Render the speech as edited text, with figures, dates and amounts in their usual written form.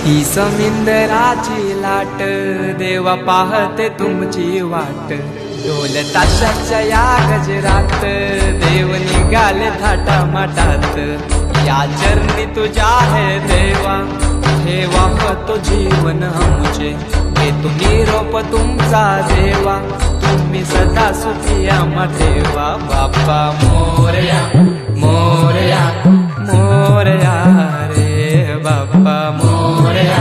ही समिंदराची लाट देवा पाहते तुमची वाट ढोल ताशाच्या या गजरात देव निघाले थाटामाटात या चरणी तुझ्या है देवा ठेवा तो जीवन आमचे हे तुम्ही रोप तुमचा देवा तुम्ही सदा सुखी आम्हा ठेवा बाप्पा मोरया मोरया मोरया रे बाप्पा मोरया